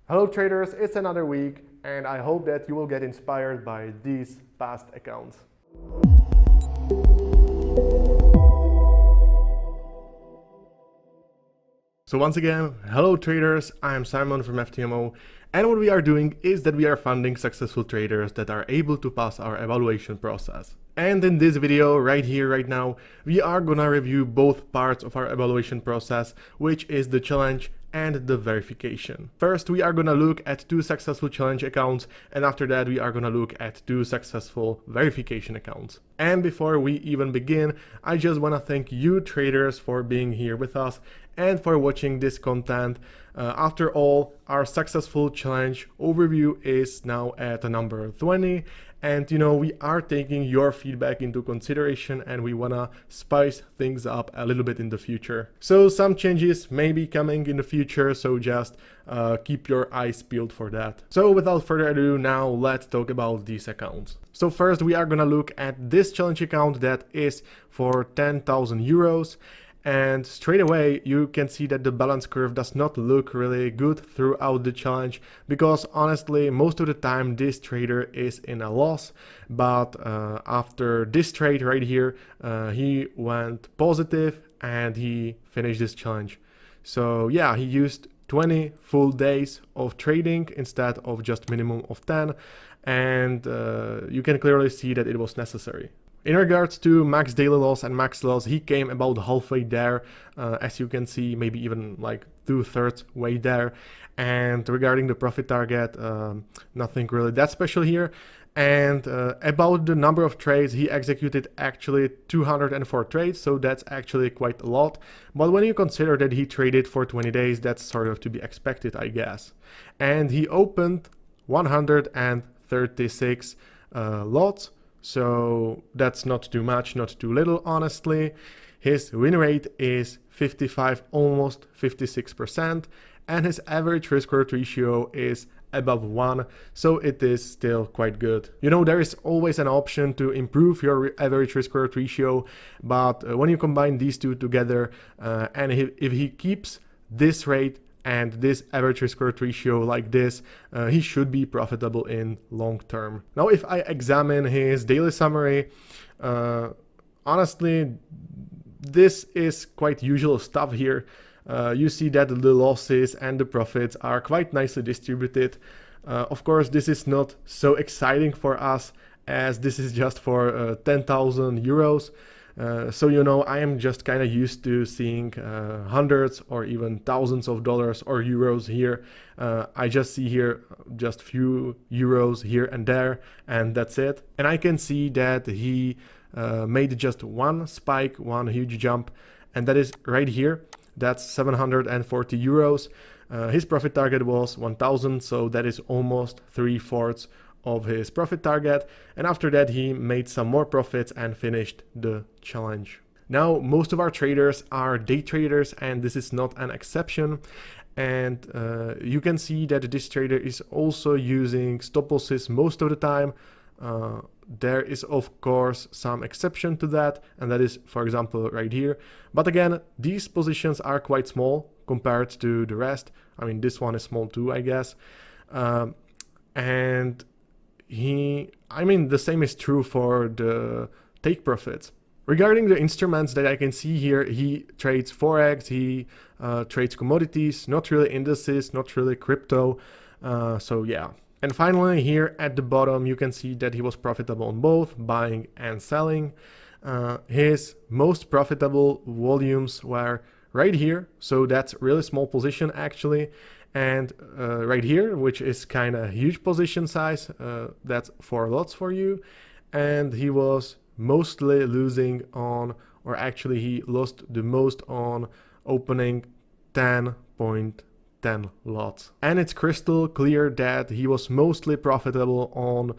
Hello traders, it's another week and I hope that you will get inspired by these past accounts. So once again, hello traders, I am Simon from FTMO, and what we are doing is that we are funding successful traders that are able to pass our evaluation process. And in this video right here, right now, we are gonna review both parts of our evaluation process, which is the challenge and the verification. First, we are gonna look at 2 successful challenge accounts, and after that we are gonna look at 2 successful verification accounts. And before we even begin, I just wanna thank you traders for being here with us and for watching this content. After all, our successful challenge overview is now at number 20. And we are taking your feedback into consideration and we wanna spice things up a little bit in the future. So some changes may be coming in the future, so just keep your eyes peeled for that. So without further ado, now let's talk about these accounts. So first we are gonna look at this challenge account that is for 10,000 euros. And straight away you can see that the balance curve does not look really good throughout the challenge, because honestly most of the time this trader is in a loss, but after this trade right here he went positive and he finished this challenge. So yeah, he used 20 full days of trading instead of just minimum of 10, and you can clearly see that it was necessary. In regards to max daily loss and max loss, he came about halfway there, as you can see, maybe even like 2/3 way there. And regarding the profit target, nothing really that special here. And about the number of trades, he executed actually 204 trades, so that's actually quite a lot. But when you consider that he traded for 20 days, that's sort of to be expected, I guess. And he opened 136 lots. So that's not too much, not too little, honestly. His win rate is 55, almost 56%, and his average risk reward ratio is above 1, so it is still quite good. There is always an option to improve your average risk reward ratio, but when you combine these two together, and if he keeps this rate and this average risk reward ratio like this, he should be profitable in long term. Now, if I examine his daily summary, honestly, this is quite usual stuff here. You see that the losses and the profits are quite nicely distributed. Of course, this is not so exciting for us, as this is just for 10,000 euros. So I am just kind of used to seeing hundreds or even thousands of dollars or euros here. I just see here just few euros here and there, and that's it. And I can see that he made just one spike, one huge jump, and that is right here. That's 740 euros. His profit target was 1,000, so that is almost 3/4 of his profit target, and after that he made some more profits and finished the challenge. Now, most of our traders are day traders, and this is not an exception, and you can see that this trader is also using stop losses most of the time. There is of course some exception to that, and that is, for example, right here. But again, these positions are quite small compared to the rest. I mean, this one is small too, I guess. And the same is true for the take profits. Regarding the instruments that I can see here, he trades Forex, he trades commodities, not really indices, not really crypto. So yeah. And finally, here at the bottom, you can see that he was profitable on both buying and selling. His most profitable volumes were right here. So that's really small position actually. And right here, which is kind of huge position size, that's 4 lots for you. And he was mostly losing on, or actually he lost the most on opening 10.10 lots. And it's crystal clear that he was mostly profitable on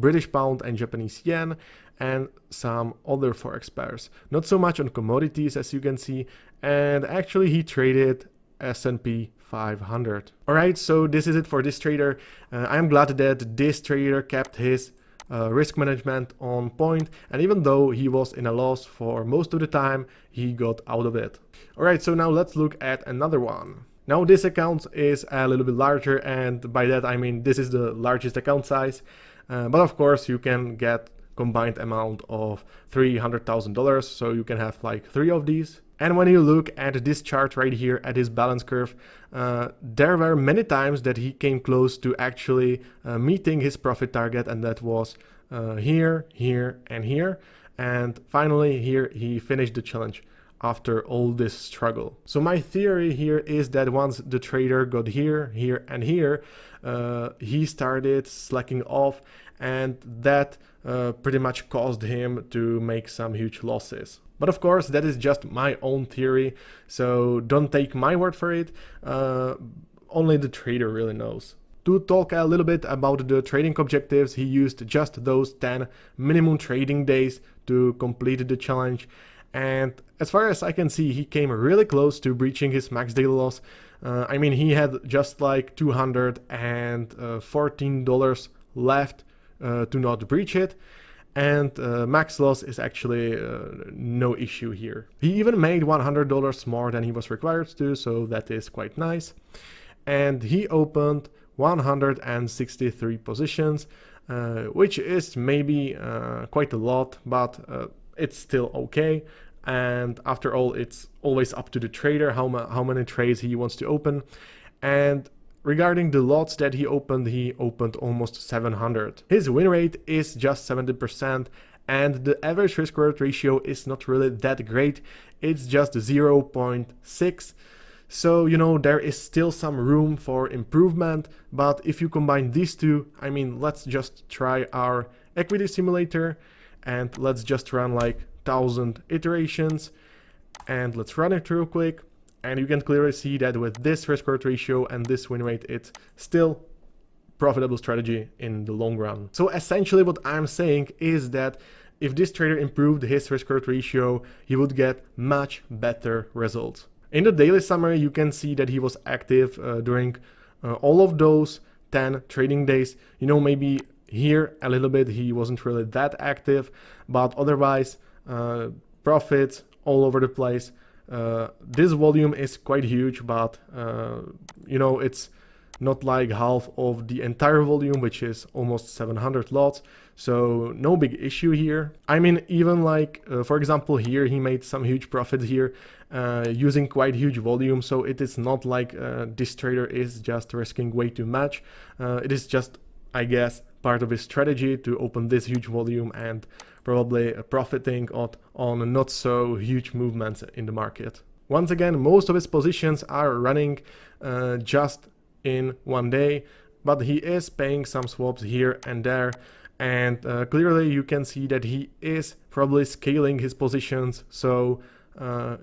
British pound and Japanese yen and some other forex pairs. Not so much on commodities, as you can see. And actually he traded S&P 500. Alright, so this is it for this trader. I'm glad that this trader kept his risk management on point, and even though he was in a loss for most of the time, he got out of it. Alright, so now let's look at another one. Now this account is a little bit larger, and by that I mean this is the largest account size, but of course you can get combined amount of $300,000, so you can have like 3 of these. And when you look at this chart right here, at his balance curve, there were many times that he came close to actually meeting his profit target, and that was here, here, and here. And finally here he finished the challenge after all this struggle. So my theory here is that once the trader got here, here, and here, he started slacking off, and that pretty much caused him to make some huge losses. But of course, that is just my own theory, so don't take my word for it. Only the trader really knows. To talk a little bit about the trading objectives, he used just those 10 minimum trading days to complete the challenge. And as far as I can see, he came really close to breaching his max daily loss. I mean, he had just like $214 left to not breach it. And max loss is actually no issue here. He even made $100 more than he was required to, so that is quite nice. And he opened 163 positions, which is maybe quite a lot, but it's still okay. And after all, it's always up to the trader how many trades he wants to open. And regarding the lots that he opened almost 700. His win rate is just 70%, and the average risk reward ratio is not really that great. It's just 0.6. So, you know, there is still some room for improvement, but if you combine these two, I mean, let's just try our equity simulator, and let's just run like 1000 iterations, and let's run it real quick. And you can clearly see that with this risk reward ratio and this win rate, it's still profitable strategy in the long run. So essentially what I'm saying is that if this trader improved his risk reward ratio, he would get much better results. In the daily summary, you can see that he was active during all of those 10 trading days. You know, maybe here a little bit he wasn't really that active, but otherwise profits all over the place. This volume is quite huge, but you know, it's not like half of the entire volume, which is almost 700 lots, so no big issue here. I mean, even like for example here he made some huge profits here using quite huge volume, so it is not like this trader is just risking way too much. It is just, I guess, part of his strategy to open this huge volume and probably profiting on not so huge movements in the market. Once again, most of his positions are running just in one day, but he is paying some swaps here and there, and clearly you can see that he is probably scaling his positions. So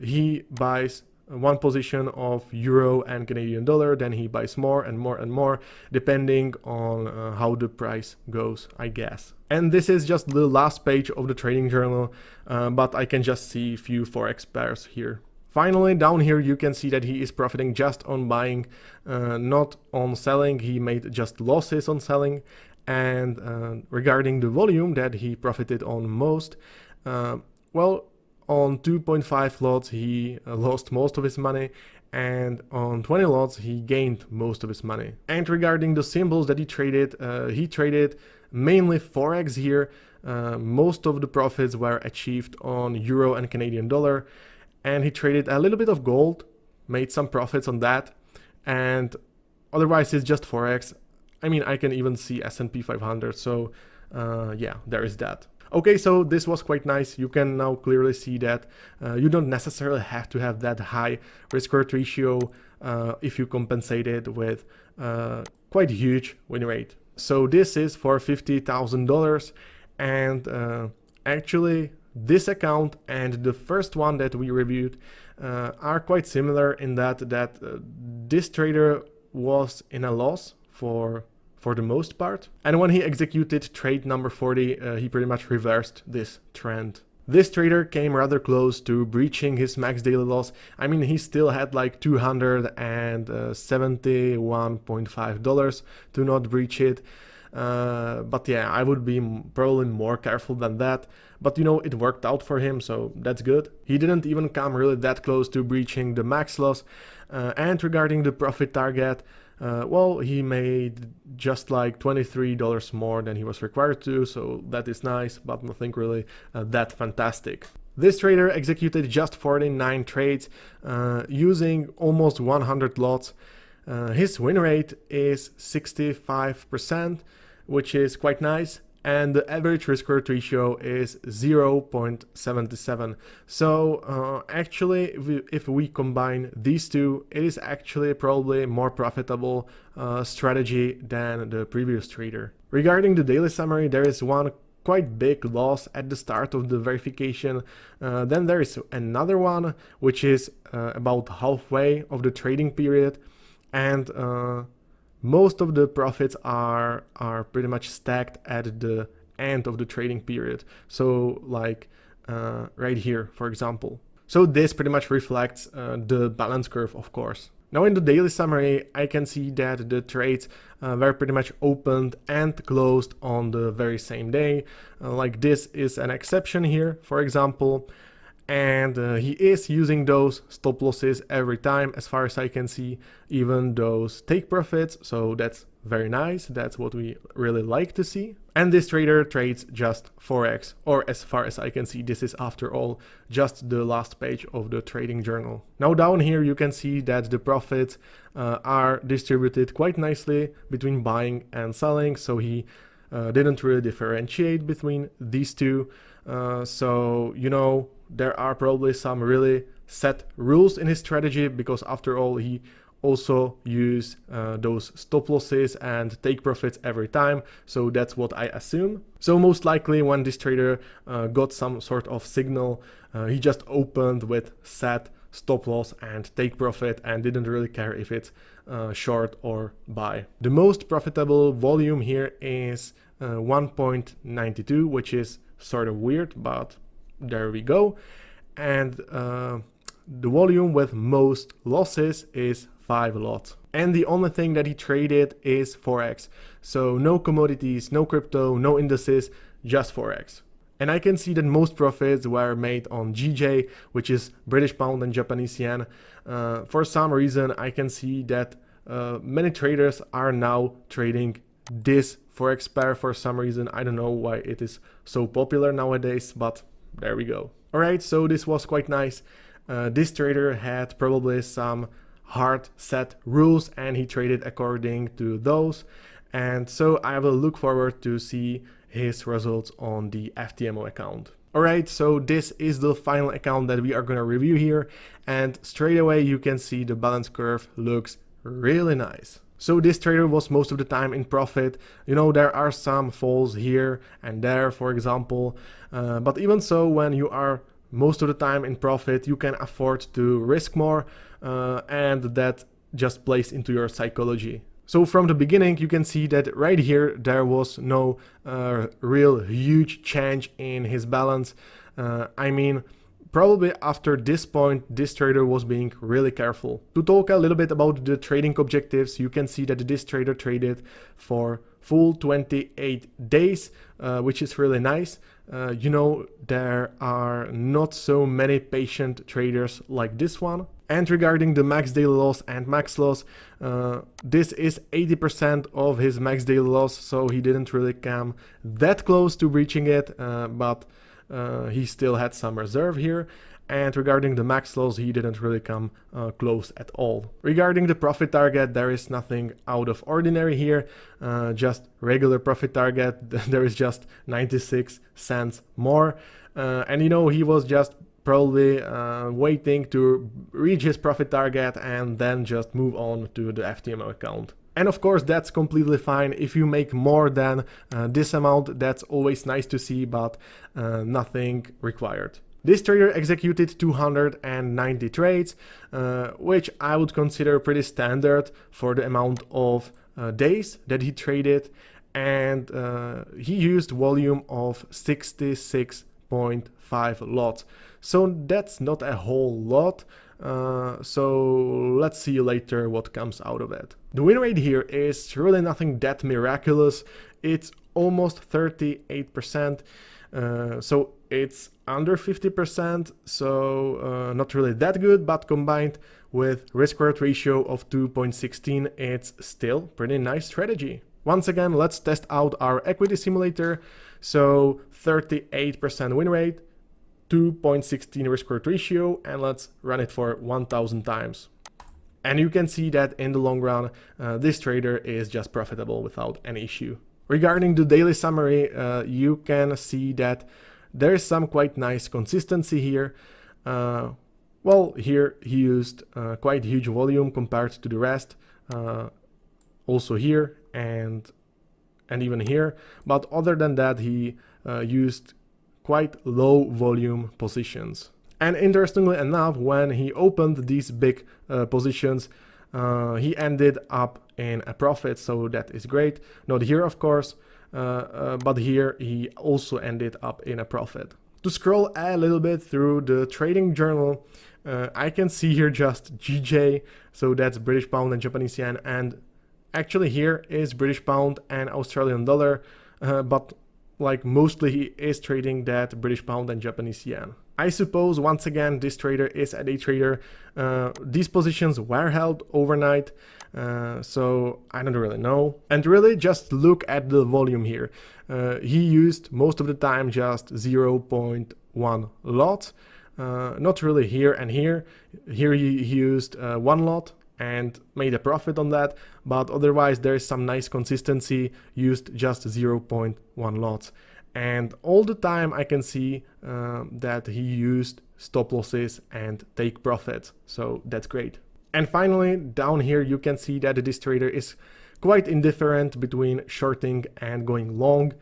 he buys one position of euro and Canadian dollar, then he buys more and more and more, depending on how the price goes, I guess. And this is just the last page of the trading journal, but I can just see a few forex pairs here. Finally, down here you can see that he is profiting just on buying, not on selling. He made just losses on selling. And regarding the volume that he profited on most, well, on 2.5 lots he lost most of his money, and on 20 lots he gained most of his money. And regarding the symbols that he traded mainly forex here. Most of the profits were achieved on euro and Canadian dollar, and he traded a little bit of gold, made some profits on that, and otherwise it's just forex. I mean, I can even see S&P 500, so yeah, there is that. Okay, so this was quite nice. You can now clearly see that you don't necessarily have to have that high risk-reward ratio if you compensate it with quite huge win rate. So this is for $50,000, and actually this account and the first one that we reviewed are quite similar in that this trader was in a loss for the most part, and when he executed trade number 40, he pretty much reversed this trend. This trader came rather close to breaching his max daily loss. I mean, he still had like $271.5 to not breach it. But yeah, I would be probably more careful than that. But you know, it worked out for him, so that's good. He didn't even come really that close to breaching the max loss. And regarding the profit target, well, he made just like $23 more than he was required to, so that is nice, but nothing really that fantastic. This trader executed just 49 trades using almost 100 lots. His win rate is 65%, which is quite nice, and the average risk-reward ratio is 0.77. So actually, if we combine these two, it is actually probably more profitable strategy than the previous trader. Regarding the daily summary, there is one quite big loss at the start of the verification. Then there is another one, which is about halfway of the trading period, and most of the profits are pretty much stacked at the end of the trading period. So like right here, for example. So this pretty much reflects the balance curve, of course. Now in the daily summary, I can see that the trades were pretty much opened and closed on the very same day. Like this is an exception here, for example. And he is using those stop losses every time, as far as I can see, even those take profits, so that's very nice. That's what we really like to see. And this trader trades just 4x, or as far as I can see, this is after all just the last page of the trading journal. Now down here you can see that the profits are distributed quite nicely between buying and selling, so he didn't really differentiate between these two. So, you know, there are probably some really set rules in his strategy, because after all, he also use those stop losses and take profits every time. So that's what I assume. So most likely when this trader got some sort of signal, he just opened with set stop loss and take profit and didn't really care if it's short or buy. The most profitable volume here is 1.92, which is sort of weird, but there we go. And the volume with most losses is 5 lots. And the only thing that he traded is Forex. So no commodities, no crypto, no indices, just Forex. And I can see that most profits were made on GJ, which is British pound and Japanese yen. For some reason, I can see that many traders are now trading this Forex pair for some reason. I don't know why it is so popular nowadays, but there we go. Alright, so this was quite nice. This trader had probably some hard set rules and he traded according to those. And so I will look forward to see his results on the FTMO account. Alright, so this is the final account that we are going to review here. And straight away you can see the balance curve looks really nice. So this trader was most of the time in profit. You know, there are some falls here and there, for example. But even so, when you are most of the time in profit, you can afford to risk more, and that just plays into your psychology. So from the beginning, you can see that right here, there was no real huge change in his balance. I mean, probably after this point, this trader was being really careful. To talk a little bit about the trading objectives, you can see that this trader traded for full 28 days, which is really nice. You know, there are not so many patient traders like this one. And regarding the max daily loss and max loss, this is 80% of his max daily loss, so he didn't really come that close to reaching it, but he still had some reserve here. And regarding the max loss, he didn't really come close at all. Regarding the profit target, there is nothing out of ordinary here, just regular profit target. There is just 96 cents more. And you know, he was just probably waiting to reach his profit target and then just move on to the FTMO account. And of course, that's completely fine. If you make more than this amount, that's always nice to see, but nothing required. This trader executed 290 trades, which I would consider pretty standard for the amount of days that he traded, and he used volume of 66.5 lots. So that's not a whole lot, so let's see later what comes out of it. The win rate here is really nothing that miraculous. It's almost 38%, so it's under 50%, so not really that good, but combined with risk-reward ratio of 2.16, it's still pretty nice strategy. Once again, let's test out our equity simulator. So 38% win rate, 2.16 risk-reward ratio, and let's run it for 1000 times. And you can see that in the long run, this trader is just profitable without any issue. Regarding the daily summary, you can see that there is some quite nice consistency here. Well, here he used quite huge volume compared to the rest, also here and even here. But other than that, he used quite low volume positions. And interestingly enough, when he opened these big positions, he ended up in a profit, so that is great. Not here, of course, but here he also ended up in a profit. To scroll a little bit through the trading journal, I can see here just GJ, so that's British pound and Japanese yen, and actually here is British pound and Australian dollar, but like mostly he is trading that British pound and Japanese yen. I suppose once again this trader is a day trader. These positions were held overnight, so I don't really know. And really just look at the volume here. He used most of the time just 0.1 lot, not really here and here. Here he used 1 lot and made a profit on that, but otherwise there is some nice consistency, used just 0.1 lots. And all the time I can see that he used stop losses and take profits, so that's great. And finally, down here you can see that this trader is quite indifferent between shorting and going long,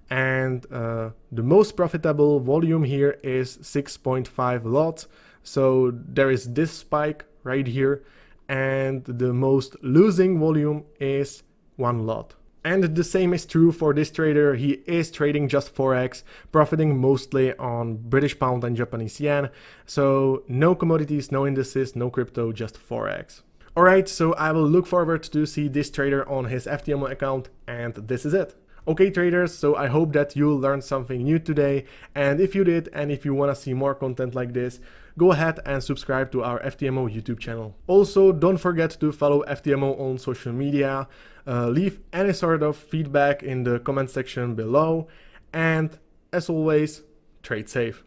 and the most profitable volume here is 6.5 lots, so there is this spike right here, and the most losing volume is 1 lot. And the same is true for this trader. He is trading just Forex, profiting mostly on British pound and Japanese yen. So no commodities, no indices, no crypto, just Forex. Alright, so I will look forward to see this trader on his FTMO account, and this is it. Okay traders, so I hope that you learned something new today, and if you did and if you want to see more content like this, go ahead and subscribe to our FTMO YouTube channel. Also, don't forget to follow FTMO on social media, leave any sort of feedback in the comment section below, and as always, trade safe.